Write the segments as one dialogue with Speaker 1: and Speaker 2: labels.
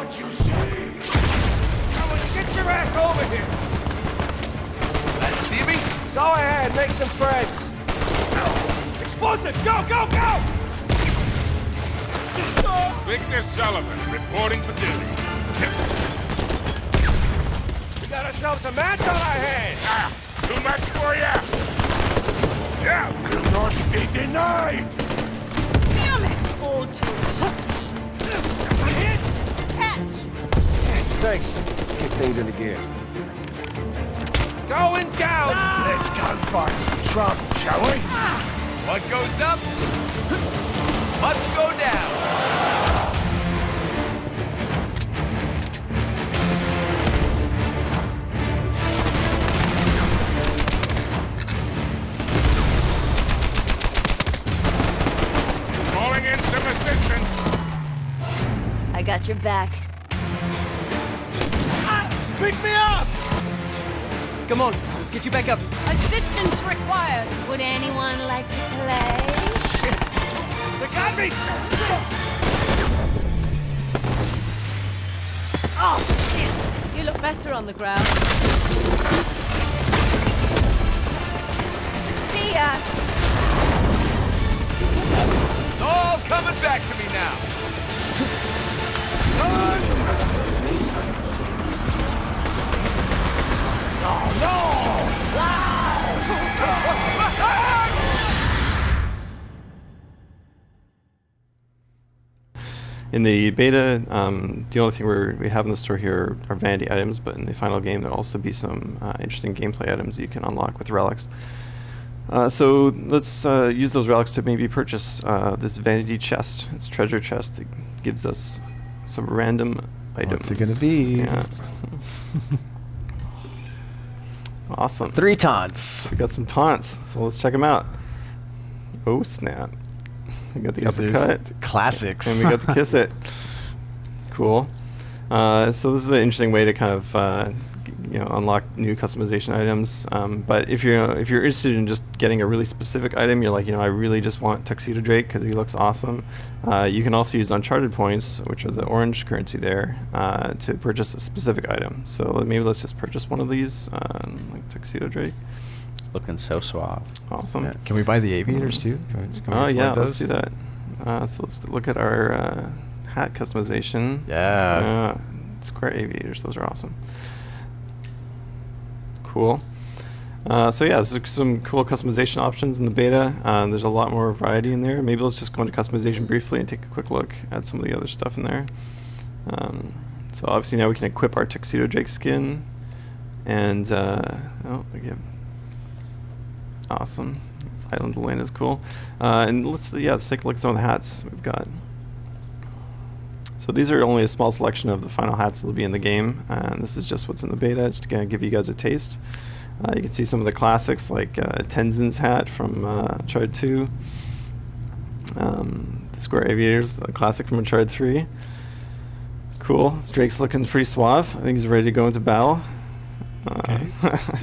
Speaker 1: what you see.
Speaker 2: Come on, get your ass over here.
Speaker 3: See me?
Speaker 2: Go ahead, make some friends. Explosive, go, go, go!
Speaker 1: Victor Sullivan, reporting for duty.
Speaker 2: We got ourselves a match on our hands.
Speaker 1: Too much for ya? Yeah, will not be denied.
Speaker 4: Damn it! All too easy. Catch!
Speaker 2: Thanks. Let's kick things into gear. Going down!
Speaker 1: Let's go find some trouble, shall we?
Speaker 3: What goes up must go down.
Speaker 1: Calling in some assistance.
Speaker 4: I got your back.
Speaker 2: Pick me up!
Speaker 3: Come on, let's get you back up.
Speaker 4: Assistance required. Would anyone like to play?
Speaker 2: They got me!
Speaker 4: Oh, shit! You look better on the ground. See ya!
Speaker 3: It's all coming back to me now.
Speaker 5: In the beta, the only thing we have in the store here are vanity items, but in the final game there'll also be some interesting gameplay items you can unlock with relics. So let's use those relics to maybe purchase this vanity chest. It's a treasure chest that gives us some random items.
Speaker 6: What's it gonna be?
Speaker 5: Yeah. Awesome.
Speaker 6: 3 taunts.
Speaker 5: We got some taunts, so let's check them out. Oh snap. We got the uppercut.
Speaker 6: Classics.
Speaker 5: And we got the kiss it. Cool. So this is an interesting way to kind of unlock new customization items. But if you're interested in just getting a really specific item, you're like, I really just want Tuxedo Drake because he looks awesome. You can also use Uncharted points, which are the orange currency there, to purchase a specific item. So maybe let's just purchase one of these, like Tuxedo Drake.
Speaker 7: Looking so suave.
Speaker 5: Awesome.
Speaker 6: Yeah. Can we buy the aviators too? Can we
Speaker 5: Oh yeah,
Speaker 6: afford
Speaker 5: let's do that. So let's look at our hat customization.
Speaker 6: Yeah.
Speaker 5: Square aviators, those are awesome. Cool. So yeah, there's some cool customization options in the beta. There's a lot more variety in there. Maybe let's just go into customization briefly and take a quick look at some of the other stuff in there. So obviously now we can equip our Tuxedo Drake skin, and awesome. This Island Lane is cool. And let's take a look at some of the hats we've got. So these are only a small selection of the final hats that will be in the game, and this is just what's in the beta, just to kind of give you guys a taste. You can see some of the classics like Tenzin's hat from Uncharted 2, the Square Aviators, a classic from Uncharted 3. Cool. Drake's looking pretty suave. I think he's ready to go into battle.
Speaker 6: Okay.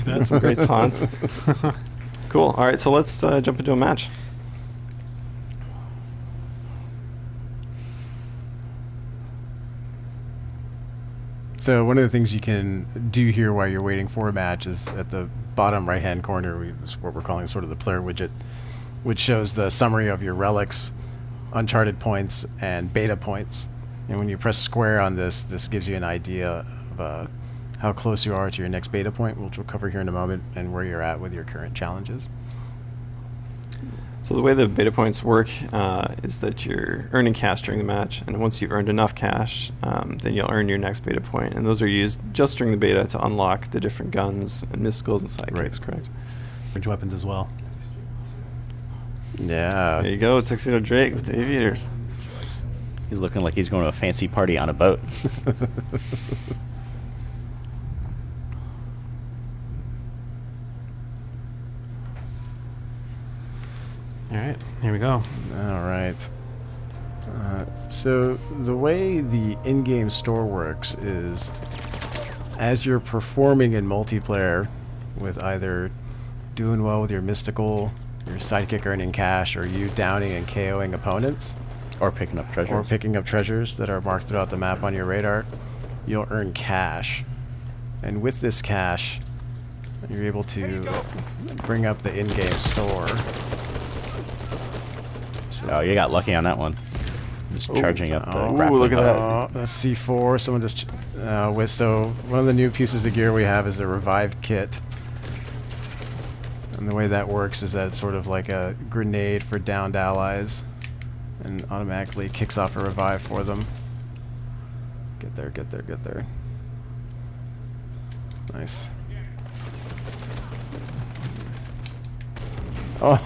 Speaker 5: That's some great taunts. Cool. All right, so let's jump into a match.
Speaker 6: So one of the things you can do here while you're waiting for a match is at the bottom right-hand corner, this is what we're calling sort of the player widget, which shows the summary of your relics, Uncharted points, and beta points. And when you press square on this, this gives you an idea of how close you are to your next beta point, which we'll cover here in a moment, and where you're at with your current challenges.
Speaker 5: So the way the beta points work is that you're earning cash during the match, and once you've earned enough cash, then you'll earn your next beta point, and those are used just during the beta to unlock the different guns and mysticals and sidekicks, correct?
Speaker 8: Range weapons as well.
Speaker 6: Yeah.
Speaker 5: There you go, Tuxedo Drake with the aviators.
Speaker 7: He's looking like he's going to a fancy party on a boat.
Speaker 8: All right, here we go.
Speaker 6: All right. So the way the in-game store works is as you're performing in multiplayer with either doing well with your mystical, your sidekick earning cash, or you downing and KOing opponents,
Speaker 7: Or picking up treasures.
Speaker 6: or picking up treasures that are marked throughout the map on your radar, you'll earn cash. And with this cash, you're able to bring up the in-game store.
Speaker 7: Oh, you got lucky on that one. Just charging up the grappling
Speaker 5: look at that.
Speaker 6: Oh, that's C4. Someone just so one of the new pieces of gear we have is a revive kit. And the way that works is that it's sort of like a grenade for downed allies, and automatically kicks off a revive for them. Get there, get there, get there. Nice. Oh.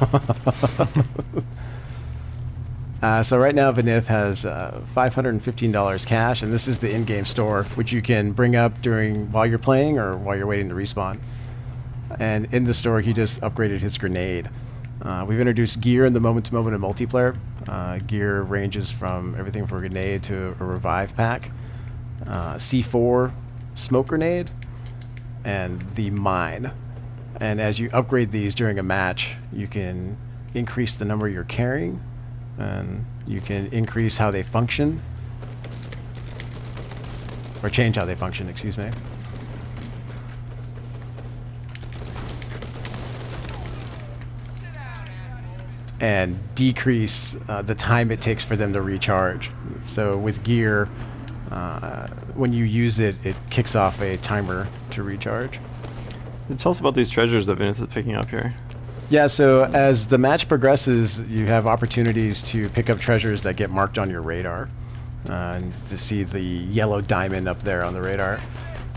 Speaker 6: So right now Vinith has $515 cash, and this is the in-game store, which you can bring up while you're playing or while you're waiting to respawn. And in the store, he just upgraded his grenade. We've introduced gear in the moment-to-moment and multiplayer. Gear ranges from everything from a grenade to a revive pack, C4, smoke grenade, and the mine. And as you upgrade these during a match, you can increase the number you're carrying, and you can increase how they function, or change how they function, excuse me. And decrease the time it takes for them to recharge. So with gear, when you use it, it kicks off a timer to recharge.
Speaker 5: Tell us about these treasures that Vinith is picking up here.
Speaker 6: Yeah, so as the match progresses, you have opportunities to pick up treasures that get marked on your radar. And to see the yellow diamond up there on the radar.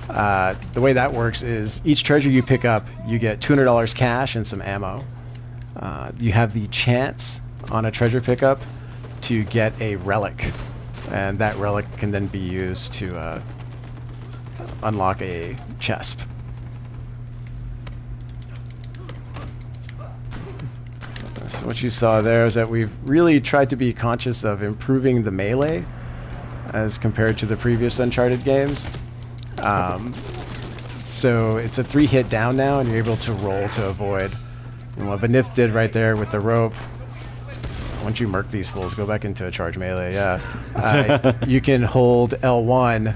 Speaker 6: The way that works is each treasure you pick up, you get $200 cash and some ammo. You have the chance on a treasure pickup to get a relic, and that relic can then be used to unlock a chest. So what you saw there is that we've really tried to be conscious of improving the melee as compared to the previous Uncharted games. So it's a 3-hit down now, and you're able to roll to avoid. And what Vinith did right there with the rope, once you murk these fools, go back into a charge melee, yeah. You can hold L1,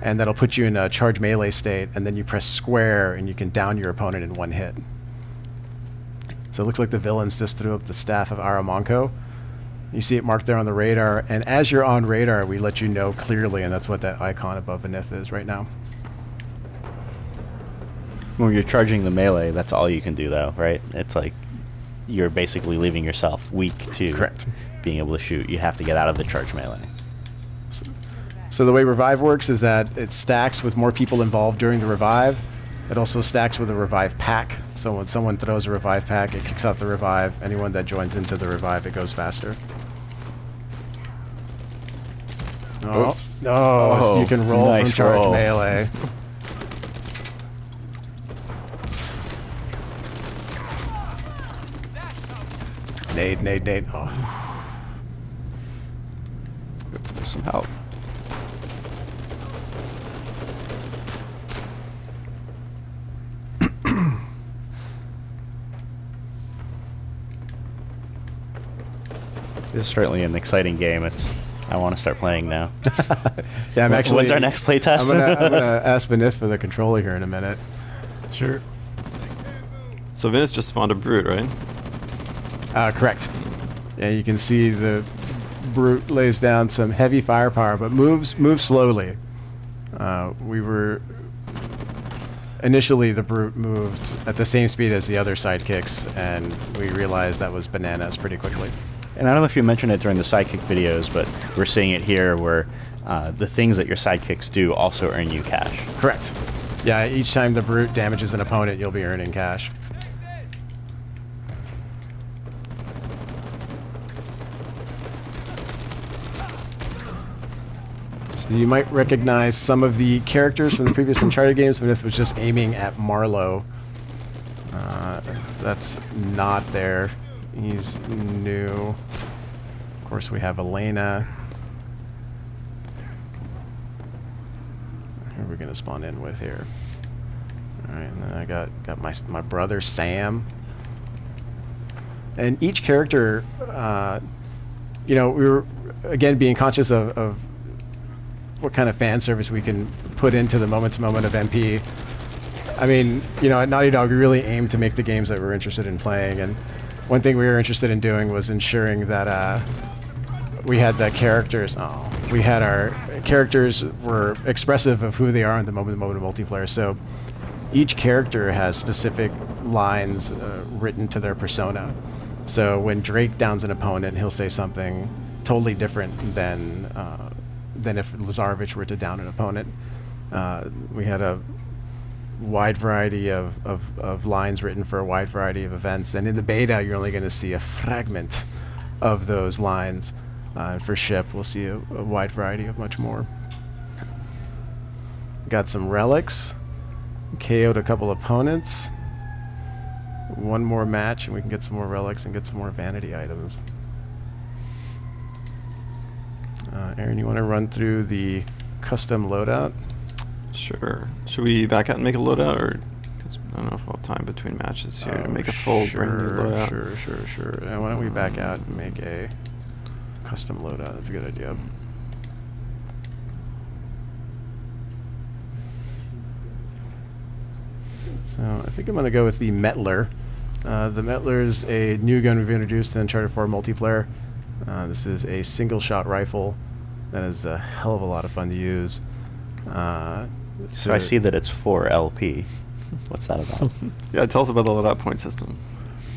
Speaker 6: and that'll put you in a charge melee state, and then you press square, and you can down your opponent in 1 hit. So it looks like the villains just threw up the staff of Aramonko. You see it marked there on the radar, and as you're on radar, we let you know clearly, and that's what that icon above Vinith is right now.
Speaker 7: When you're charging the melee, that's all you can do, though, right? It's like you're basically leaving yourself weak to
Speaker 6: Correct.
Speaker 7: being able to shoot. You have to get out of the charge melee.
Speaker 6: So the way revive works is that it stacks with more people involved during the revive. It also stacks with a revive pack. So when someone throws a revive pack, it kicks off the revive. Anyone that joins into the revive, it goes faster. Oh, no! So you can roll
Speaker 7: Nice
Speaker 6: from charge
Speaker 7: roll.
Speaker 6: melee. Nade. Oh.
Speaker 7: There's some help. This is certainly an exciting game. I want to start playing now.
Speaker 6: Yeah, I'm actually.
Speaker 7: When's our next playtest?
Speaker 6: I'm gonna ask Vinith for the controller here in a minute.
Speaker 8: Sure.
Speaker 5: So Vinith just spawned a brute, right?
Speaker 6: Correct. Yeah, you can see the brute lays down some heavy firepower, but moves slowly. We were initially the brute moved at the same speed as the other sidekicks, and we realized that was bananas pretty quickly.
Speaker 7: And I don't know if you mentioned it during the sidekick videos, but we're seeing it here where the things that your sidekicks do also earn you cash.
Speaker 6: Correct. Yeah, each time the brute damages an opponent, you'll be earning cash. So you might recognize some of the characters from the previous Uncharted games. Vinith was just aiming at Marlowe. That's not there. He's new. Of course, we have Elena. Who are we gonna spawn in with here? All right, and then I got my brother Sam. And each character, you know, again, being conscious of what kind of fan service we can put into the moment-to-moment of MP. I mean, at Naughty Dog, we really aim to make the games that we're interested in playing, and one thing we were interested in doing was ensuring that we had the characters. We had our characters were expressive of who they are in the moment-to-moment multiplayer. So each character has specific lines written to their persona. So when Drake downs an opponent, he'll say something totally different than if Lazarevich were to down an opponent. We had a wide variety of lines written for a wide variety of events, and in the beta you're only going to see a fragment of those lines. For ship, we'll see a wide variety of much more. Got some relics, KO'd a couple opponents, one more match and we can get some more relics and get some more vanity items. Aaron, you want to run through the custom loadout?
Speaker 5: Sure. Should we back out and make a loadout, or because I don't know if we'll have time between matches here to make a full brand new loadout?
Speaker 6: Sure. Why don't we back out and make a custom loadout? That's a good idea. So I think I'm going to go with the Metler. The Metler is a new gun we've introduced in Uncharted 4 multiplayer. This is a single-shot rifle that is a hell of a lot of fun to use.
Speaker 7: So I see that it's 4 LP. What's that about?
Speaker 5: Yeah, tell us about the loadout point system.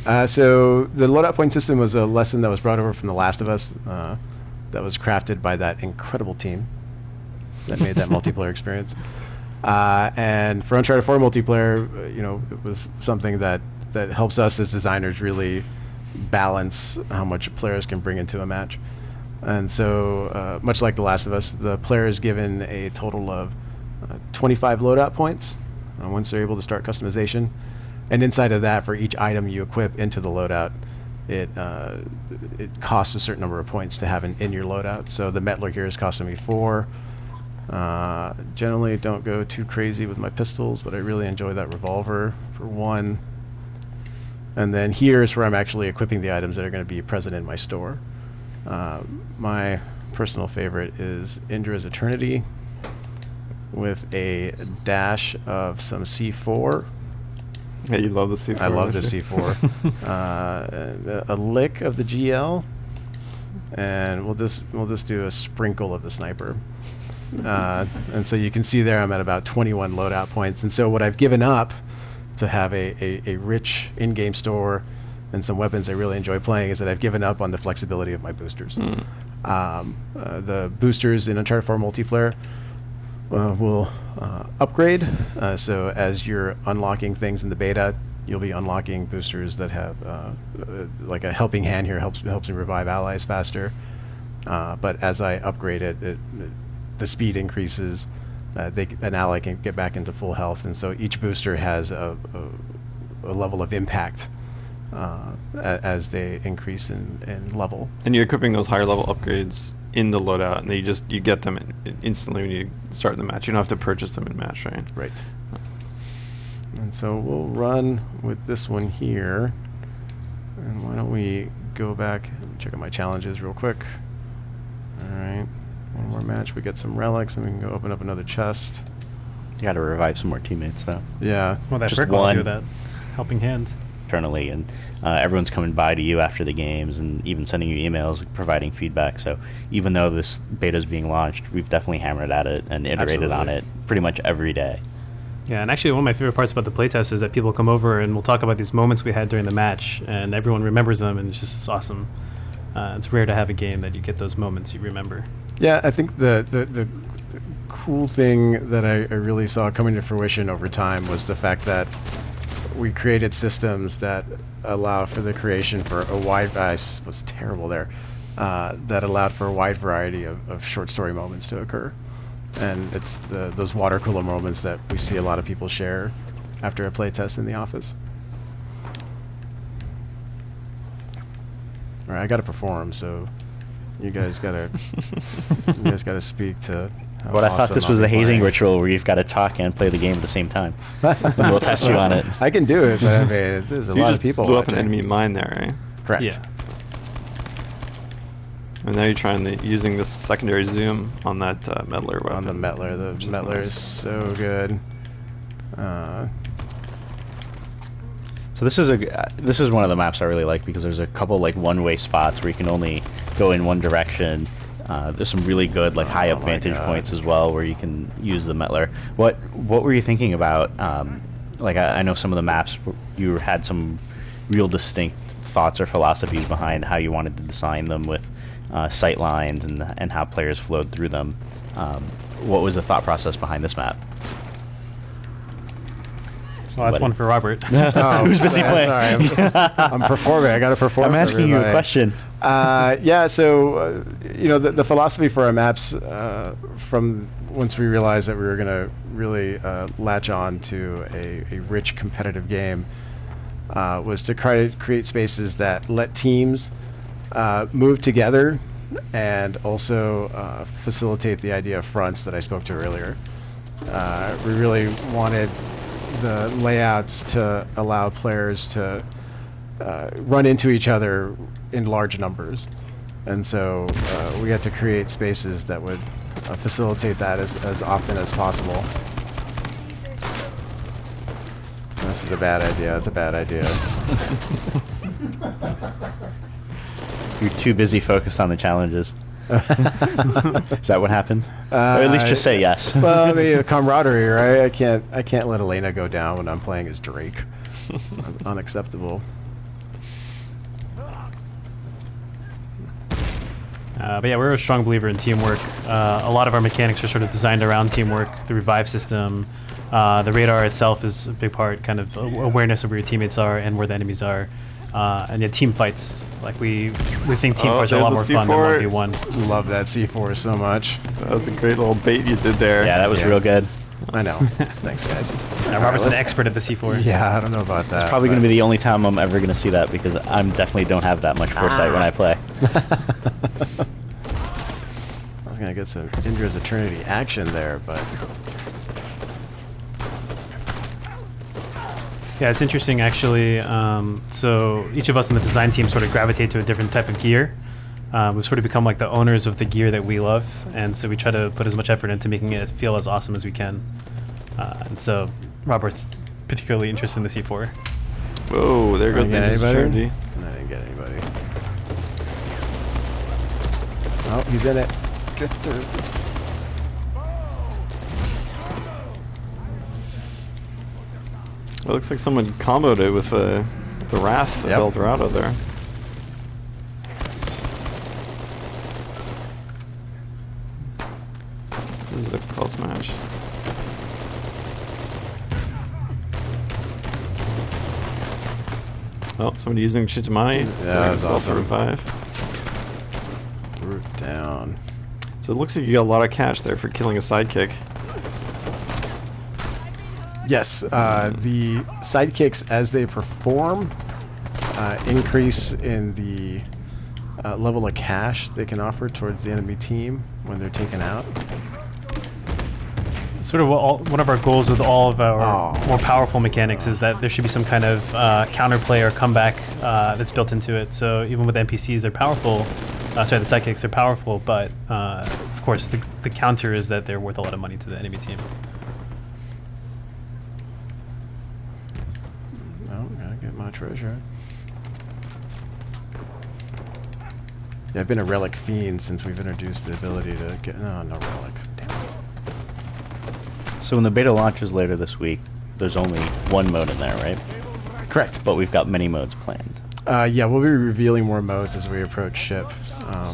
Speaker 6: So the loadout point system was a lesson that was brought over from The Last of Us that was crafted by that incredible team that made that multiplayer experience. And for Uncharted 4 multiplayer, it was something that helps us as designers really balance how much players can bring into a match. And so, much like The Last of Us, the player is given a total of 25 loadout points once they're able to start customization. And inside of that, for each item you equip into the loadout, it costs a certain number of points to have in your loadout. So the Metler here is costing me 4. Generally don't go too crazy with my pistols, but I really enjoy that revolver for 1. And then here's where I'm actually equipping the items that are going to be present in my store. My personal favorite is Indra's Eternity with a dash of some C4.
Speaker 5: Yeah, you love the C4.
Speaker 6: I love the C4. A lick of the GL, and we'll just do a sprinkle of the sniper. And so you can see there I'm at about 21 loadout points. And so what I've given up to have a rich in-game store and some weapons I really enjoy playing is that I've given up on the flexibility of my boosters. The boosters in Uncharted 4 multiplayer will upgrade. So as you're unlocking things in the beta, you'll be unlocking boosters that have like a helping hand here, helps me revive allies faster. But as I upgrade it, the speed increases. An ally can get back into full health, and so each booster has a level of impact as they increase in level.
Speaker 5: And you're equipping those higher level upgrades in the loadout, and you get them instantly when you start the match. You don't have to purchase them in match, right?
Speaker 6: Right. And so we'll run with this one here. And why don't we go back and check out my challenges real quick. All right. One more match. We get some relics, and we can go open up another chest.
Speaker 7: You got to revive some more teammates, though.
Speaker 6: Yeah.
Speaker 8: Well, that
Speaker 7: Just
Speaker 8: Brick will
Speaker 7: one.
Speaker 8: do that. Helping hand.
Speaker 7: Internally, and everyone's coming by to you after the games and even sending you emails, providing feedback. So even though this beta is being launched, we've definitely hammered at it and iterated on it pretty much every day.
Speaker 8: Yeah, and actually one of my favorite parts about the playtest is that people come over and we'll talk about these moments we had during the match, and everyone remembers them, and it's awesome. It's rare to have a game that you get those moments you remember.
Speaker 6: Yeah, I think the cool thing that I really saw coming to fruition over time was the fact that we created systems that allow for the creation for a wide, was terrible there, that allowed for a wide variety of short story moments to occur. And it's those water cooler moments that we see a lot of people share after a play test in the office. All right, I got to perform, so you guys got to speak to how
Speaker 7: But I thought
Speaker 6: awesome
Speaker 7: this
Speaker 6: I'll
Speaker 7: was
Speaker 6: be
Speaker 7: the hazing
Speaker 6: playing.
Speaker 7: ritual where you've got to talk and play the game at the same time. And we'll test you on it.
Speaker 6: I can do it, but I mean, there's
Speaker 5: So
Speaker 6: a
Speaker 5: you
Speaker 6: lot
Speaker 5: just
Speaker 6: of people
Speaker 5: blew up an
Speaker 6: watching.
Speaker 5: enemy mine there, right?
Speaker 6: Correct.
Speaker 8: Yeah.
Speaker 5: And now you're trying using this secondary zoom on that meddler weapon.
Speaker 6: On the meddler. The
Speaker 5: which is
Speaker 6: meddler
Speaker 5: nice.
Speaker 6: is so good.
Speaker 7: So this is one of the maps I really like because there's a couple like one-way spots where you can only go in one direction. There's some really good like high up
Speaker 6: my
Speaker 7: vantage
Speaker 6: God.
Speaker 7: points as well where you can use the meddler. What were you thinking about? Like I know some of the maps you had some real distinct thoughts or philosophies behind how you wanted to design them with sight lines and how players flowed through them. What was the thought process behind this map?
Speaker 8: So that's one for Robert.
Speaker 6: Oh,
Speaker 7: Who's busy playing?
Speaker 6: Sorry, I'm performing. I got to perform.
Speaker 7: I'm
Speaker 6: for
Speaker 7: asking you a
Speaker 6: everybody.
Speaker 7: question.
Speaker 6: Yeah, so the philosophy for our maps from once we realized that we were going to really latch on to a rich competitive game was to try to create spaces that let teams move together and also facilitate the idea of fronts that I spoke to earlier. We really wanted the layouts to allow players to run into each other in large numbers. And so we had to create spaces that would facilitate that as often as possible. This is a bad idea. That's a bad idea.
Speaker 7: You're too busy focused on the challenges. Is that what happened? Or at least just say yes.
Speaker 6: Well, I mean, camaraderie, right? I can't let Elena go down when I'm playing as Drake. Unacceptable.
Speaker 8: But yeah, we're a strong believer in teamwork. A lot of our mechanics are sort of designed around teamwork. The revive system, the radar itself is a big part, kind of awareness of where your teammates are and where the enemies are. And yeah, team fights. Like we think team fights are a lot more
Speaker 5: there's
Speaker 8: fun
Speaker 5: a
Speaker 8: than
Speaker 5: C4.
Speaker 8: 1v1.
Speaker 6: Love that C4 so much.
Speaker 5: That was a great little bait you did there.
Speaker 7: Yeah, that was
Speaker 6: Yeah.
Speaker 7: real good.
Speaker 6: I know. Thanks, guys.
Speaker 8: Robert's an
Speaker 6: let's-
Speaker 8: expert at the C4.
Speaker 6: Yeah, I don't know about that.
Speaker 7: Probably going to
Speaker 6: but-
Speaker 7: be the only time I'm ever going to see that because I'm definitely don't have that much foresight when I play.
Speaker 6: I was gonna get some Indra's Eternity action there, but
Speaker 8: Yeah, it's interesting actually. So each of us in the design team sort of gravitate to a different type of gear. We've sort of become like the owners of the gear that we love, and so we try to put as much effort into making it feel as awesome as we can. And so Robert's particularly interested in the C4.
Speaker 5: Whoa, there goes the
Speaker 6: Didn't get
Speaker 5: Indra's
Speaker 6: anybody?
Speaker 5: Eternity.
Speaker 6: I didn't get anybody. Oh, he's in it. Get to.
Speaker 5: It looks like someone comboed it with the Wrath of
Speaker 6: Yep.
Speaker 5: El Dorado there. This is a close match. Oh, somebody using Chitamani.
Speaker 6: Yeah, that was awesome.
Speaker 5: Revive.
Speaker 6: Root down.
Speaker 5: So it looks like you got a lot of cash there for killing a sidekick.
Speaker 6: Yes, the sidekicks as they perform increase in the level of cash they can offer towards the enemy team when they're taken out.
Speaker 8: Sort of one of our goals with all of our
Speaker 6: Oh.
Speaker 8: more powerful mechanics is that there should be some kind of counterplay or comeback that's built into it. So even with NPCs, they're powerful. Sorry, the sidekicks, they're powerful, but of course the counter is that they're worth a lot of money to the enemy team.
Speaker 6: Oh, gotta get my treasure. Yeah, I've been a relic fiend since we've introduced the ability to get. No, no relic. Damn it.
Speaker 7: So when the beta launches later this week, there's only one mode in there, right?
Speaker 6: Correct.
Speaker 7: But we've got many modes planned.
Speaker 6: Yeah, we'll be revealing more modes as we approach ship.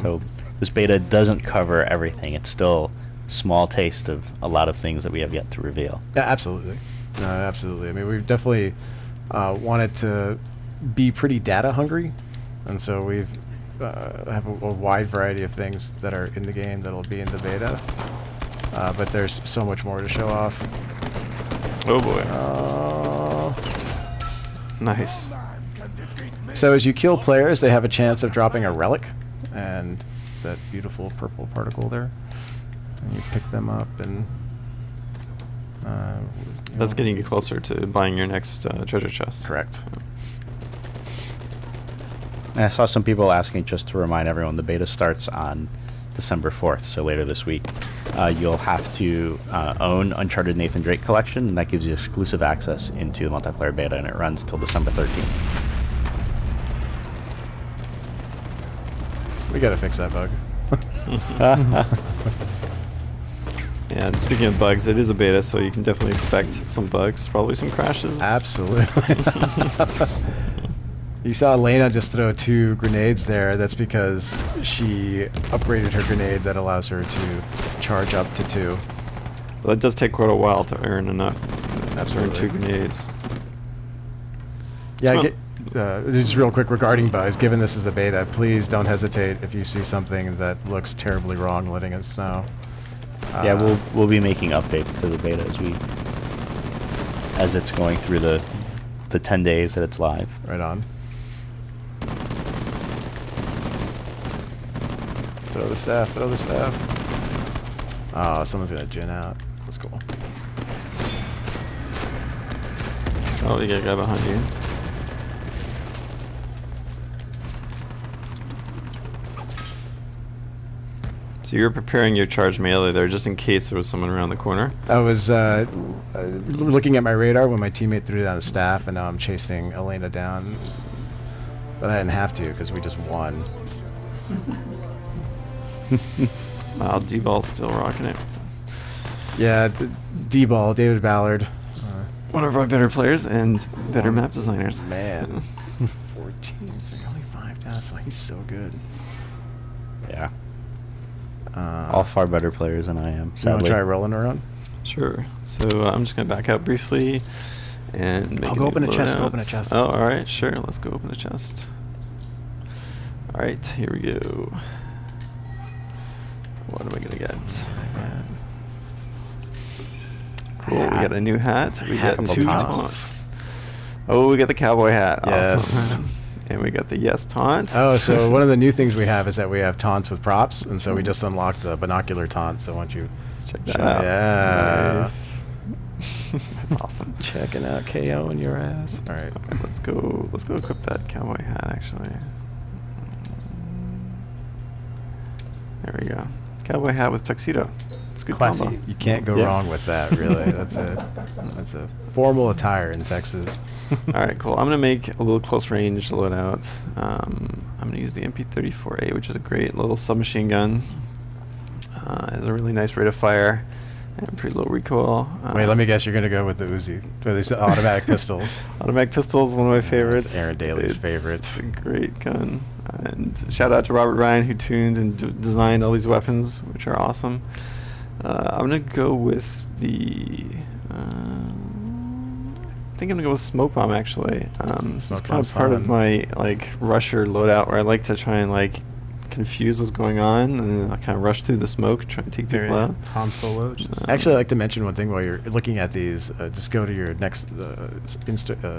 Speaker 7: So this beta doesn't cover everything. It's still a small taste of a lot of things that we have yet to reveal.
Speaker 6: Yeah, absolutely. No, absolutely. I mean, we've definitely wanted to be pretty data hungry, and so we've have a wide variety of things that are in the game that'll be in the beta. But there's so much more to show off.
Speaker 5: Oh boy.
Speaker 6: Uh,
Speaker 5: Nice.
Speaker 6: So as you kill players, they have a chance of dropping a relic, and it's that beautiful purple particle there. And you pick them up, and
Speaker 5: That's getting you closer to buying your next treasure chest.
Speaker 6: correct.
Speaker 7: And I saw some people asking, just to remind everyone, the beta starts on December 4th, so later this week. You'll have to own Uncharted Nathan Drake Collection, and that gives you exclusive access into the multiplayer beta, and it runs till December 13th.
Speaker 6: We gotta fix that bug.
Speaker 5: Yeah, and speaking of bugs, it is a beta, so you can definitely expect some bugs, probably some crashes.
Speaker 6: Absolutely. You saw Elena just throw 2 grenades there. That's because she upgraded her grenade that allows her to charge up to 2.
Speaker 5: But that does take quite a while to earn enough.
Speaker 6: Absolutely.
Speaker 5: Earn 2 grenades.
Speaker 6: Yeah, just real quick regarding bugs, given this is a beta, please don't hesitate if you see something that looks terribly wrong, letting us know.
Speaker 7: Yeah, we'll be making updates to the beta as it's going through the 10 days that it's live.
Speaker 6: Right on. Throw the staff, throw the staff. Oh, someone's gonna gin out. That's cool.
Speaker 5: Oh, you got a guy behind you. So you're preparing your charge melee there just in case there was someone around the corner?
Speaker 6: I was looking at my radar when my teammate threw down a staff, and now I'm chasing Elena down. But I didn't have to because we just won.
Speaker 5: Wow, D-Ball's still rocking it.
Speaker 6: Yeah, D-Ball, David Ballard.
Speaker 5: One of our better players and better map designers.
Speaker 6: Man. 14, so you're only 5 down. That's why he's so good.
Speaker 7: Yeah. All far better players than I am,
Speaker 6: You want
Speaker 7: sadly.
Speaker 6: to try rolling around?
Speaker 5: Sure. So I'm just going to back out briefly and make
Speaker 6: I'll go open a chest,
Speaker 5: loadout.
Speaker 6: go open a chest.
Speaker 5: Oh, all right, sure. Let's go open a chest. All right, here we go. What am I going to get? Cool, we got a new hat. We got
Speaker 7: Couple
Speaker 5: 2
Speaker 7: taunts.
Speaker 5: taunts. Oh, we got the cowboy hat.
Speaker 6: Yes.
Speaker 5: Awesome. And we got the yes taunt.
Speaker 6: Oh, so one of the new things we have is that we have taunts with props, and so we just unlocked the binocular taunt. So once you
Speaker 5: Let's check that out.
Speaker 6: Yeah.
Speaker 5: Nice. That's awesome.
Speaker 6: checking out KO in your ass. All right.
Speaker 5: Let's go equip that cowboy hat actually. There we go. Cowboy hat with tuxedo. It's a good
Speaker 8: Classy.
Speaker 5: combo.
Speaker 6: You can't go
Speaker 5: Yeah.
Speaker 6: wrong with that, really. That's a formal attire in Texas.
Speaker 5: All right, cool. I'm gonna make a little close range loadout. I'm gonna use the MP34A, which is a great little submachine gun. Has a really nice rate of fire and pretty low recoil.
Speaker 6: Wait, let me guess. You're gonna go with the Uzi, or the automatic pistol.
Speaker 5: Automatic pistol is one of my favorites.
Speaker 6: Aaron Daly's favorite.
Speaker 5: It's a great gun. And shout out to Robert Ryan, who tuned and designed all these weapons, which are awesome. I'm gonna go with the. I think I'm gonna go with smoke bomb actually. This is
Speaker 6: Smoke
Speaker 5: kind of
Speaker 6: bomb's
Speaker 5: part of
Speaker 6: fun.
Speaker 5: my like rusher loadout where I like to try and like confuse what's going on and then I kind of rush through the smoke, try and take people out.
Speaker 8: Han Solo. Just
Speaker 6: Actually, I'd like to mention one thing while you're looking at these. Just go to your next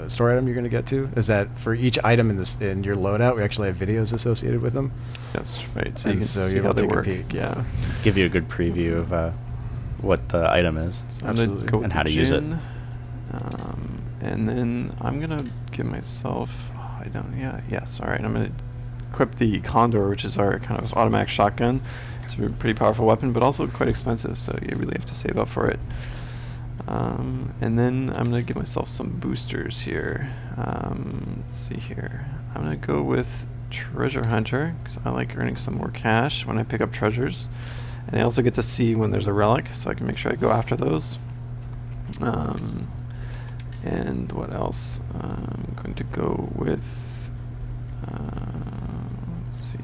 Speaker 6: store item you're going to get to. Is that for each item in your loadout, we actually have videos associated with them.
Speaker 5: Yes, right. So you
Speaker 6: And
Speaker 5: can
Speaker 6: so
Speaker 5: see
Speaker 6: you're
Speaker 5: how
Speaker 6: able to
Speaker 5: they
Speaker 6: take a
Speaker 5: work.
Speaker 6: peek, yeah.
Speaker 7: Give you a good preview of what the item is.
Speaker 5: So I'm gonna
Speaker 6: Absolutely.
Speaker 5: go with
Speaker 7: And
Speaker 5: the
Speaker 7: how to use it.
Speaker 5: gin, and then I'm gonna give myself. Yes. All right. I'm gonna equip the Condor, which is our kind of automatic shotgun. It's a pretty powerful weapon, but also quite expensive, so you really have to save up for it. And then I'm gonna give myself some boosters here. Let's see here. I'm gonna go with Treasure Hunter because I like earning some more cash when I pick up treasures. And I also get to see when there's a relic, so I can make sure I go after those. And what else? I'm going to go with, let's see,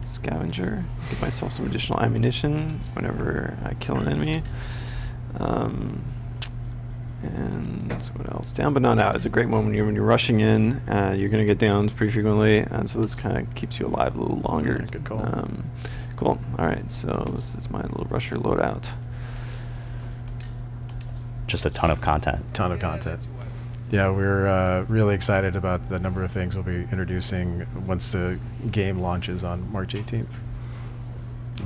Speaker 5: Scavenger. Give myself some additional ammunition whenever I kill an enemy. And what else? Down but not out is a great one when you're rushing in. You're going to get downed pretty frequently, and so this kind of keeps you alive a little longer.
Speaker 6: Yeah, good call.
Speaker 5: Cool. All right, so this is my little rusher loadout.
Speaker 7: Just a ton of content.
Speaker 6: Ton of content. Yeah, we're really excited about the number of things we'll be introducing once the game launches on March 18th.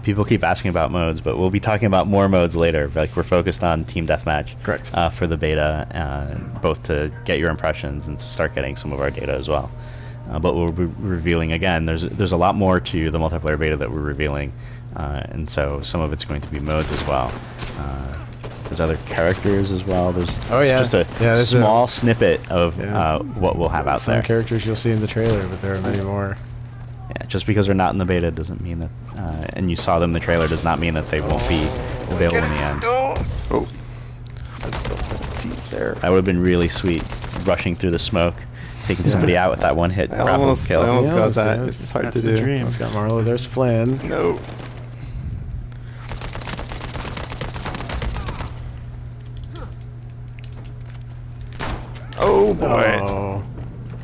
Speaker 7: People keep asking about modes, but we'll be talking about more modes later. Like, we're focused on Team Deathmatch.
Speaker 6: Correct.
Speaker 7: For the beta, both to get your impressions and to start getting some of our data as well. but we'll be revealing again. There's a lot more to the multiplayer beta that we're revealing, and so some of it's going to be modes as well. There's other characters as well. There's just a small snippet of what we'll have out there.
Speaker 6: Some characters you'll see in the trailer, but there are many more.
Speaker 7: Yeah, just because they're not in the beta doesn't mean that, and you saw them in the trailer does not mean that they won't be available in the end.
Speaker 5: Oh. Deep there.
Speaker 7: That would have been really sweet, rushing through the smoke, taking somebody out with that one hit.
Speaker 5: I almost got that.
Speaker 6: Yeah,
Speaker 5: It's hard
Speaker 6: that's
Speaker 5: to
Speaker 6: the
Speaker 5: do.
Speaker 6: dream. Almost got Marlo. There's Flynn.
Speaker 5: No. Oh boy.
Speaker 6: Oh.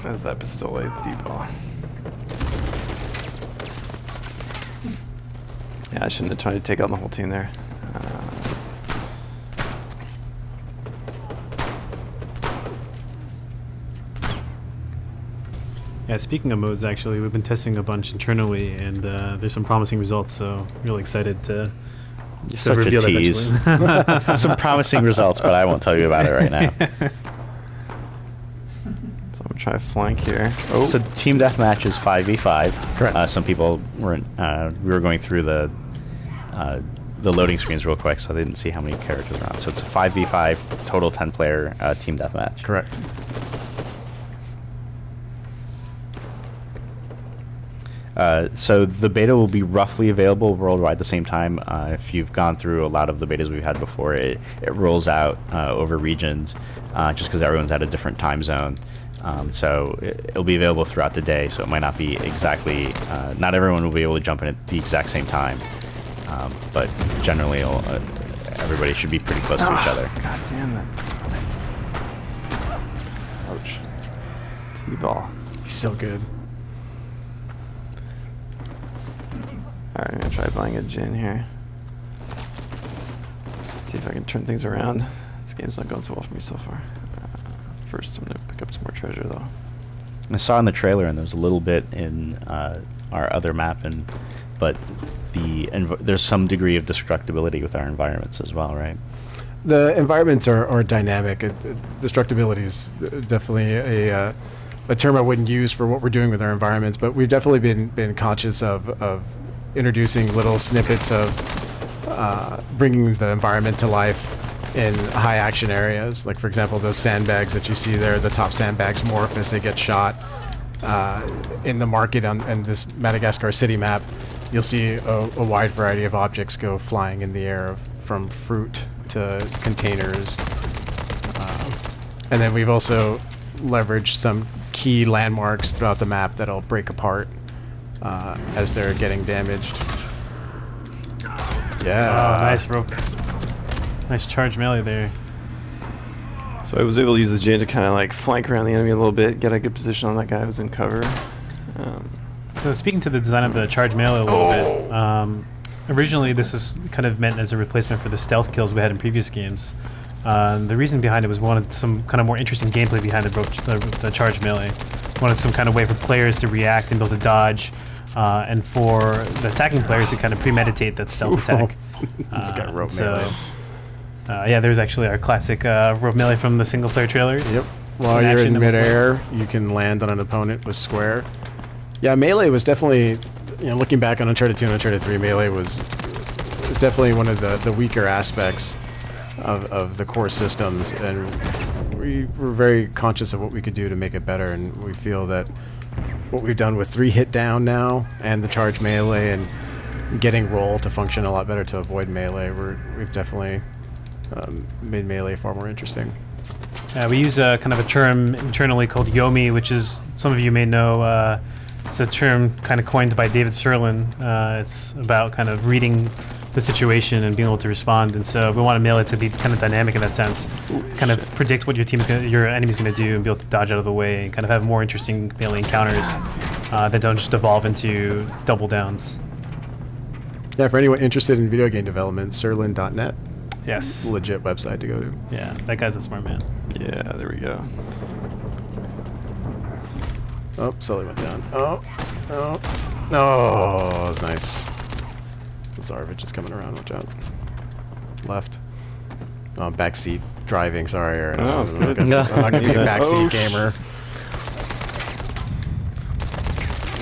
Speaker 5: That's that pistole deep ball. Yeah, I shouldn't have tried to take out the whole team there.
Speaker 8: Yeah, speaking of modes, actually, we've been testing a bunch internally, and there's some promising results. So really excited to
Speaker 7: Such a
Speaker 8: reveal that
Speaker 7: tease.
Speaker 8: eventually.
Speaker 7: Some promising results, but I won't tell you about it right now.
Speaker 5: So I'm gonna try to flank here. Oh,
Speaker 7: So team deathmatch is 5v5.
Speaker 6: Correct.
Speaker 7: Some people weren't. We were going through the loading screens real quick, so they didn't see how many characters are on. So it's a 5v5 total 10-player team deathmatch.
Speaker 6: Correct.
Speaker 7: So the beta will be roughly available worldwide at the same time. If you've gone through a lot of the betas we've had before, it rolls out over regions, just because everyone's at a different time zone. So it'll be available throughout the day, so it might not be exactly, not everyone will be able to jump in at the exact same time. But generally, everybody should be pretty close to each other.
Speaker 5: God damn that. Ouch. T-ball.
Speaker 6: He's so good.
Speaker 5: Alright, I'm gonna try buying a gin here. See if I can turn things around. This game's not going so well for me so far. First, I'm gonna pick up some more treasure though.
Speaker 7: I saw in the trailer, and there's a little bit in our other map, but there's some degree of destructibility with our environments as well, right?
Speaker 6: The environments are dynamic. Destructibility is definitely a term I wouldn't use for what we're doing with our environments, but we've definitely been conscious of introducing little snippets of bringing the environment to life in high action areas. Like, for example, those sandbags that you see there, the top sandbags morph as they get shot. In the market on this Madagascar city map, you'll see a wide variety of objects go flying in the air, from fruit to containers. And then we've also leveraged some key landmarks throughout the map that'll break apart as they're getting damaged. Yeah.
Speaker 8: Oh, nice rope. Nice charge melee there.
Speaker 5: So I was able to use the gin to kind of like flank around the enemy a little bit, get a good position on that guy who's in cover.
Speaker 8: So speaking to the design of the charge melee a little bit, originally this was kind of meant as a replacement for the stealth kills we had in previous games. The reason behind it was we wanted some kind of more interesting gameplay behind the charge melee. We wanted some kind of way for players to react and be able to dodge, and for the attacking player to kind of premeditate that stealth attack.
Speaker 6: He's got rope melee.
Speaker 8: Yeah, there's actually our classic rope melee from the single player trailers.
Speaker 6: Yep. While you're in midair, you can land on an opponent with square. Yeah, melee was definitely, looking back on Uncharted 2 and Uncharted 3, melee was definitely one of the weaker aspects of the core systems, and we were very conscious of what we could do to make it better, and we feel that what we've done with 3 hit down now and the charge melee and getting roll to function a lot better to avoid melee, we've definitely made melee far more interesting.
Speaker 8: We use kind of a term internally called Yomi, which is, some of you may know, it's a term kind of coined by David Serlin. It's about kind of reading the situation and being able to respond, and so we want melee to be kind of dynamic in that sense. Kind of predict what your enemy's going to do and be able to dodge out of the way, and kind of have more interesting melee encounters that don't just evolve into double downs.
Speaker 6: Yeah, for anyone interested in video game development, Serlin.net.
Speaker 8: Yes.
Speaker 6: Legit website to go to.
Speaker 8: Yeah, that guy's a smart man.
Speaker 5: Yeah, there we go.
Speaker 6: Oh, Sully went down. Oh, that was nice. Zarvich is coming around, watch out. Left. Oh, backseat driving, sorry, Aaron.
Speaker 5: Oh, that's good.
Speaker 6: I'm not going to be a backseat gamer.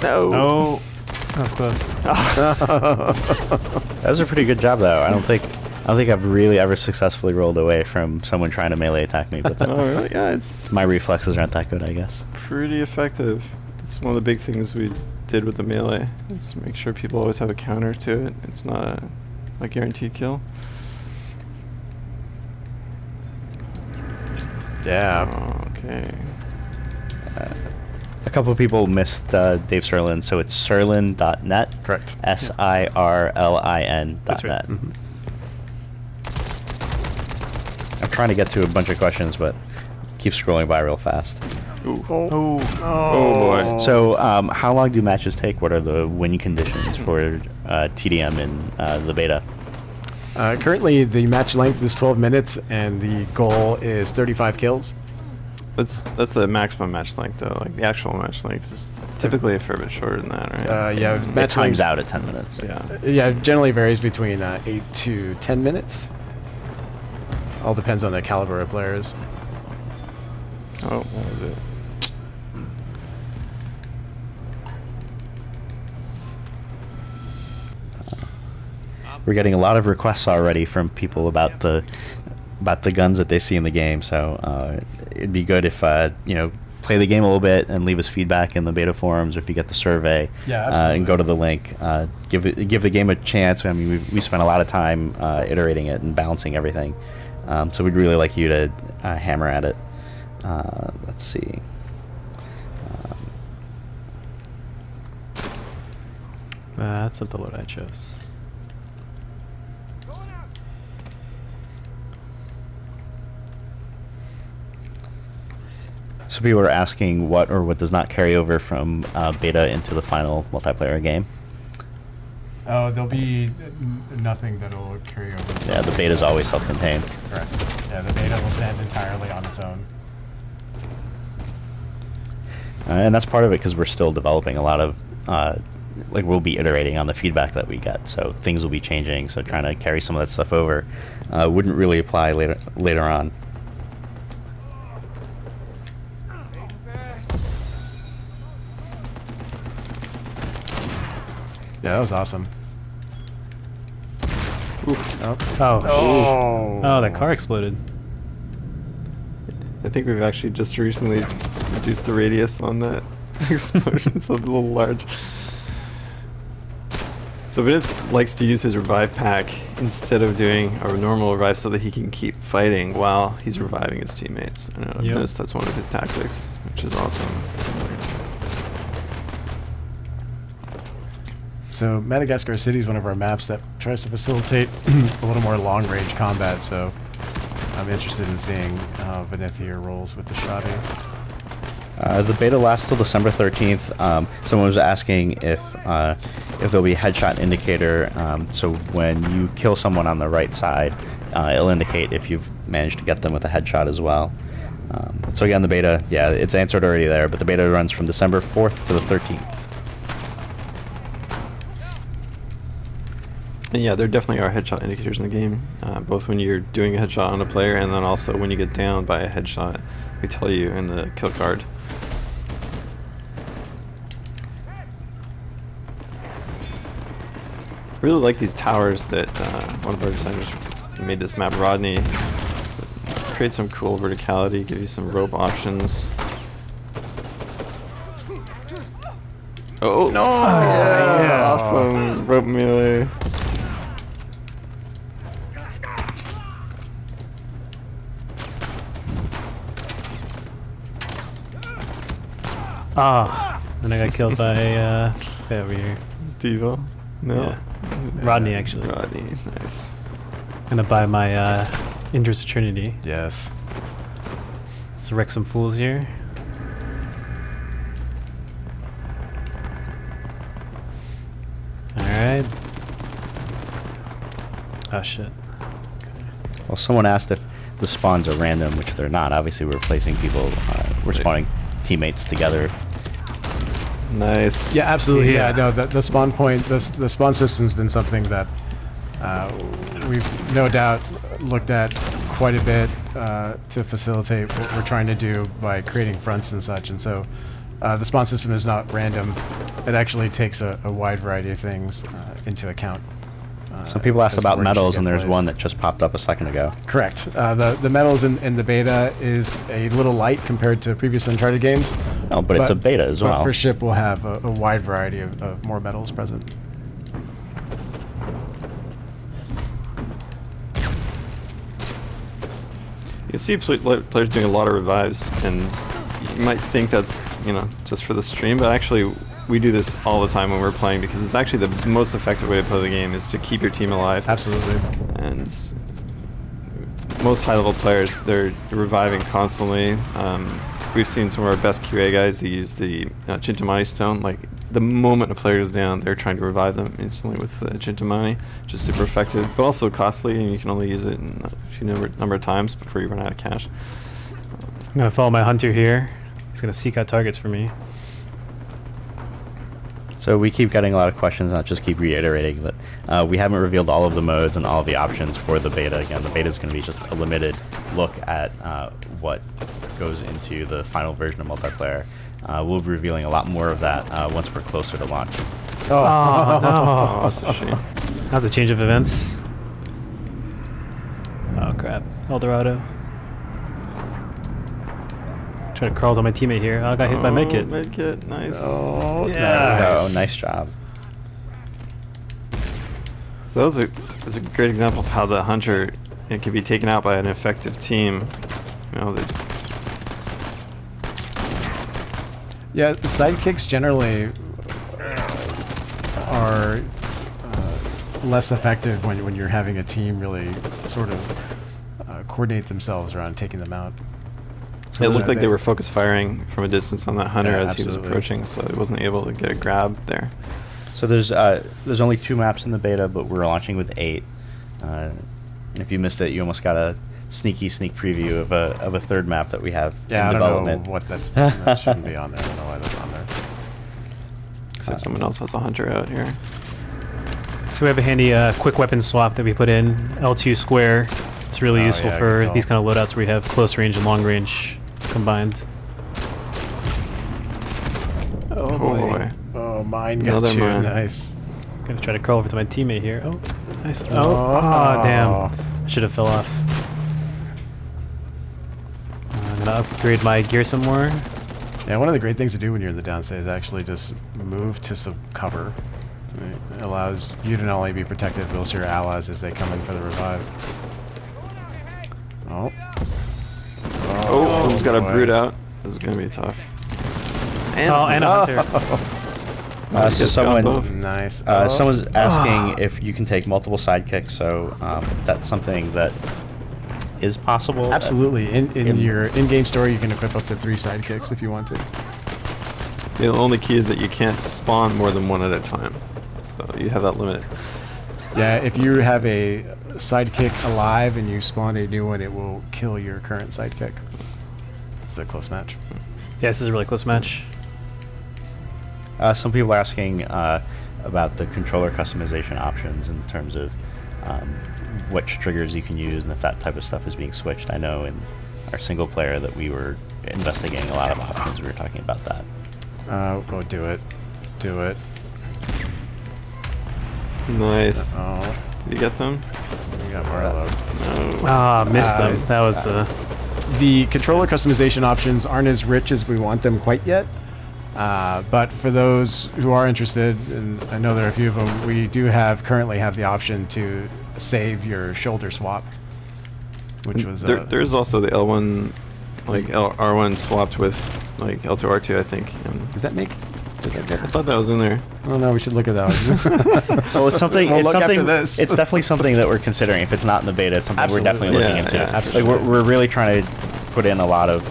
Speaker 5: No.
Speaker 8: Oh, that was close.
Speaker 7: That was a pretty good job, though. I don't think I've really ever successfully rolled away from someone trying to melee attack me. But
Speaker 5: Oh, really? Yeah, it's
Speaker 7: my reflexes aren't that good, I guess.
Speaker 5: pretty effective. It's one of the big things we did with the melee. Is make sure people always have a counter to it. It's not a guaranteed kill.
Speaker 6: Yeah.
Speaker 5: Okay.
Speaker 7: A couple of people missed Dave Serlin, so it's serlin.net.
Speaker 6: Correct.
Speaker 7: SIRLIN.net.
Speaker 6: That's right. Mm-hmm.
Speaker 7: I'm trying to get to a bunch of questions, but keep scrolling by real fast.
Speaker 5: Ooh.
Speaker 8: Oh,
Speaker 5: Oh boy.
Speaker 7: So, how long do matches take? What are the win conditions for TDM in the beta?
Speaker 6: Currently, the match length is 12 minutes, and the goal is 35 kills.
Speaker 5: That's the maximum match length, though. Like the actual match length is typically a fair bit shorter than that, right?
Speaker 6: Yeah,
Speaker 7: It
Speaker 6: match
Speaker 7: times
Speaker 6: length,
Speaker 7: out at 10 minutes.
Speaker 5: Yeah.
Speaker 6: yeah, it generally varies between 8 to 10 minutes. All depends on the caliber of players.
Speaker 5: Oh, what was it?
Speaker 7: We're getting a lot of requests already from people about the guns that they see in the game. So it'd be good if play the game a little bit and leave us feedback in the beta forums, or if you get the survey,
Speaker 6: Yeah, absolutely.
Speaker 7: and go to the link. Give the game a chance. I mean, we spent a lot of time iterating it and balancing everything. So we'd really like you to hammer at it. Let's see.
Speaker 8: that's what the loadout shows.
Speaker 7: So people are asking what or what does not carry over from beta into the final multiplayer game.
Speaker 6: Oh, there'll be nothing that'll carry over.
Speaker 7: Yeah, the beta is always self-contained.
Speaker 6: Correct. Yeah, the beta will stand entirely on its own.
Speaker 7: And that's part of it because we're still developing a lot of, we'll be iterating on the feedback that we get, so things will be changing. So trying to carry some of that stuff over wouldn't really apply later on.
Speaker 6: Yeah, that was awesome.
Speaker 8: Oh, that car exploded.
Speaker 5: I think we've actually just recently reduced the radius on that explosion. It's a little large. So Vinith likes to use his revive pack instead of doing a normal revive so that he can keep fighting while he's reviving his teammates. I know, I've noticed that's one of his tactics, which is awesome.
Speaker 6: So Madagascar City is one of our maps that tries to facilitate a little more long-range combat, so I'm interested in seeing how Vinith here rolls with the shotty.
Speaker 7: The beta lasts till December 13th. Someone was asking if there'll be a headshot indicator, so when you kill someone on the right side, it'll indicate if you've managed to get them with a headshot as well. So again, the beta, yeah, it's answered already there, but the beta runs from December 4th to the 13th.
Speaker 5: And yeah, there definitely are headshot indicators in the game, both when you're doing a headshot on a player and then also when you get down by a headshot. We tell you in the kill card. I really like these towers that one of our designers made this map, Rodney. Create some cool verticality, give you some rope options. Oh no! Yeah, awesome rope melee.
Speaker 8: And I got killed by this guy over here.
Speaker 5: Diva? No.
Speaker 8: Yeah. Rodney, actually.
Speaker 5: Rodney, nice.
Speaker 8: Gonna buy my Indra's Trinity.
Speaker 6: Yes.
Speaker 8: Let's wreck some fools here. Alright. Oh shit.
Speaker 7: Well, someone asked if the spawns are random, which they're not. Obviously, we're replacing people. We're spawning teammates together.
Speaker 5: Nice.
Speaker 6: Yeah, absolutely. Yeah, no, the spawn point, the spawn system's been something that we've no doubt looked at quite a bit to facilitate what we're trying to do by creating fronts and such. And so The spawn system is not random. It actually takes a wide variety of things into account.
Speaker 7: Some people asked
Speaker 6: as to
Speaker 7: about
Speaker 6: where you should
Speaker 7: medals,
Speaker 6: get
Speaker 7: and there's
Speaker 6: plays.
Speaker 7: one that just popped up a second ago.
Speaker 6: Correct. The medals in the beta is a little light compared to previous Uncharted games.
Speaker 7: Oh, but it's a beta as
Speaker 6: but
Speaker 7: well.
Speaker 6: for ship, we'll have a wide variety of more medals present.
Speaker 5: You see players doing a lot of revives, and you might think that's, you know, just for the stream, but actually we do this all the time when we're playing, because it's actually the most effective way to play the game is to keep your team alive.
Speaker 6: Absolutely.
Speaker 5: And most high-level players, they're reviving constantly. We've seen some of our best QA guys, they use the Chintamani stone. Like, the moment a player goes down, they're trying to revive them instantly with the Chintamani, which is super effective, but also costly, and you can only use it in a few number of times before you run out of cash.
Speaker 8: I'm gonna follow my hunter here. He's gonna seek out targets for me.
Speaker 7: So we keep getting a lot of questions, and I'll just keep reiterating that we haven't revealed all of the modes and all of the options for the beta. Again, the beta is going to be just a limited look at what goes into the final version of multiplayer. We'll be revealing a lot more of that once we're closer to launch.
Speaker 8: Oh, no.
Speaker 5: Oh, that's a shame.
Speaker 8: That was a change of events. Oh, crap. El Dorado. Trying to crawl to my teammate here. Oh, I got hit by medkit.
Speaker 5: Medkit, nice.
Speaker 6: Oh,
Speaker 8: Yeah.
Speaker 7: Oh, nice job.
Speaker 5: So that was a great example of how the hunter, it can be taken out by an effective team. You know,
Speaker 6: Yeah, the sidekicks generally are less effective when you're having a team really sort of coordinate themselves around taking them out.
Speaker 5: it looked like they were focus firing from a distance on that hunter
Speaker 6: Yeah,
Speaker 5: as he was
Speaker 6: absolutely.
Speaker 5: approaching, so it wasn't able to get a grab there.
Speaker 7: So there's only 2 maps in the beta, but we're launching with 8. If you missed it, you almost got a sneak preview of a third map that we have
Speaker 6: Yeah,
Speaker 7: in
Speaker 6: I
Speaker 7: development.
Speaker 6: don't know what that shouldn't be on there. I don't know why that's on there.
Speaker 5: Looks like someone else has a hunter out here.
Speaker 8: So we have a handy quick weapon swap that we put in. L2 square. It's really
Speaker 6: Oh,
Speaker 8: useful
Speaker 6: yeah,
Speaker 8: for
Speaker 6: good call.
Speaker 8: these kind of loadouts where we have close range and long range combined.
Speaker 6: Oh,
Speaker 5: boy.
Speaker 6: Oh, mine got
Speaker 5: Another
Speaker 6: you.
Speaker 5: mine.
Speaker 6: Nice.
Speaker 8: Gonna try to crawl over to my teammate here. Oh, nice. Oh,
Speaker 6: Oh.
Speaker 8: damn. I should have fell off. I'm gonna upgrade my gear some more.
Speaker 6: Yeah, one of the great things to do when you're in the downstate is actually just move to some cover. It allows you to not only be protected, but also your allies as they come in for the revive. Oh.
Speaker 5: Oh, someone's got a
Speaker 6: boy.
Speaker 5: brood out. This is going to be tough. And,
Speaker 8: Oh, and a hunter.
Speaker 7: So
Speaker 5: just got
Speaker 7: someone
Speaker 5: both.
Speaker 6: Nice.
Speaker 7: someone's asking if you can take multiple sidekicks. So that's something that is possible.
Speaker 6: Absolutely. In your in-game store, you can equip up to 3 sidekicks if you want to.
Speaker 5: The only key is that you can't spawn more than one at a time. So you have that limit.
Speaker 6: Yeah, if you have a sidekick alive and you spawn a new one, it will kill your current sidekick. It's a close match.
Speaker 8: Yeah, this is a really close match.
Speaker 7: Some people are asking about the controller customization options in terms of which triggers you can use and if that type of stuff is being switched. I know in our single player that we were investigating a lot of options. We were talking about that.
Speaker 6: Oh, do it. Do it.
Speaker 5: Nice.
Speaker 6: Oh,
Speaker 5: Did you get them?
Speaker 6: we got Marlowe.
Speaker 5: No.
Speaker 8: Ah, missed them. That was
Speaker 6: The controller customization options aren't as rich as we want them quite yet. But for those who are interested, and I know there are a few of them, we do currently have the option to save your shoulder swap, which was
Speaker 5: there is also the L1, like R1 swapped with like L2 R2, I think. And
Speaker 6: Did that make?
Speaker 5: I thought that was in there.
Speaker 6: Oh no, we should look at that.
Speaker 7: Well, it's something.
Speaker 6: We'll
Speaker 7: It's
Speaker 6: look after
Speaker 7: something.
Speaker 6: this.
Speaker 7: It's definitely something that we're considering. If it's not in the beta, it's something we're definitely
Speaker 6: Absolutely.
Speaker 7: looking
Speaker 5: Yeah,
Speaker 7: into.
Speaker 5: yeah,
Speaker 6: absolutely.
Speaker 7: Like we're really trying to put in a lot of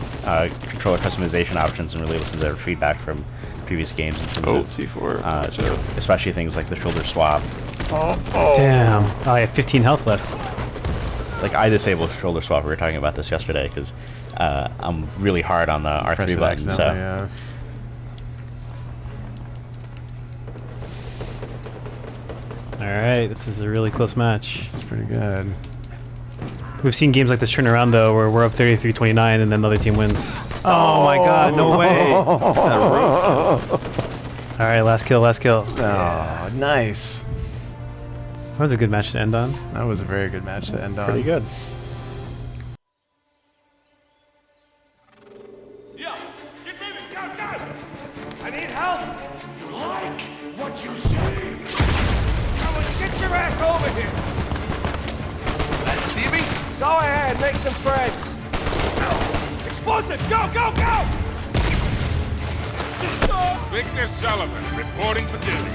Speaker 7: controller customization options and really listen to their feedback from previous games. In terms
Speaker 5: Oh,
Speaker 7: of,
Speaker 5: C4. Watch out.
Speaker 7: especially things like the shoulder swap.
Speaker 8: damn. Oh, I have 15 health left.
Speaker 7: Like I disabled shoulder swap. We were talking about this yesterday because I'm really hard on the R3
Speaker 6: Press it
Speaker 7: button. So
Speaker 6: accidentally, yeah.
Speaker 8: All right, this is a really close match.
Speaker 6: This is pretty good.
Speaker 8: We've seen games like this turn around though, where we're up 33-29 and then the other team wins. Oh my God! No way! All right, last kill, last kill.
Speaker 6: Oh, nice.
Speaker 8: That was a good match to end on.
Speaker 6: That was a very good match to end on.
Speaker 5: Pretty good.
Speaker 1: Yeah, get moving, go, go!
Speaker 2: I need help!
Speaker 1: You like what you see?
Speaker 2: Come on, get your ass over here!
Speaker 3: See me?
Speaker 2: Go ahead, make some friends. Explosive, go, go, go!
Speaker 1: Victor Sullivan, reporting for duty.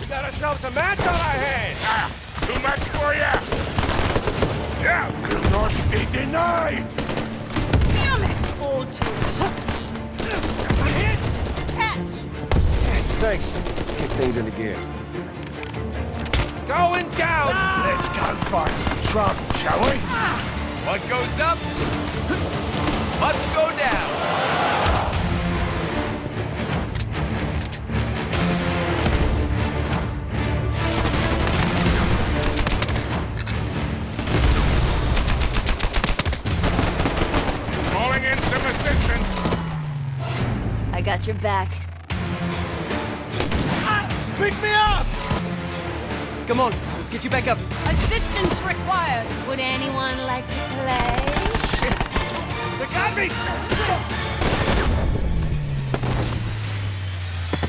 Speaker 2: We got ourselves a match on our hands!
Speaker 1: Ah, too much for ya! Yeah, will not be denied!
Speaker 4: Damn it! All too
Speaker 2: Hit!
Speaker 4: catch!
Speaker 2: Thanks. Let's kick things into gear. Going down!
Speaker 1: Let's go find some trouble, shall we?
Speaker 3: What goes up must go down.
Speaker 1: Calling in some assistance.
Speaker 4: I got your back.
Speaker 2: Pick me up!
Speaker 3: Come on, let's get you back up.
Speaker 4: Assistance required. Would anyone like to play?
Speaker 2: They got me!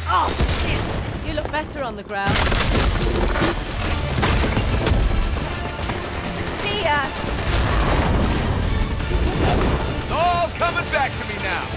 Speaker 4: Oh, shit! You look better on the ground. See ya!
Speaker 3: It's all coming back to me now.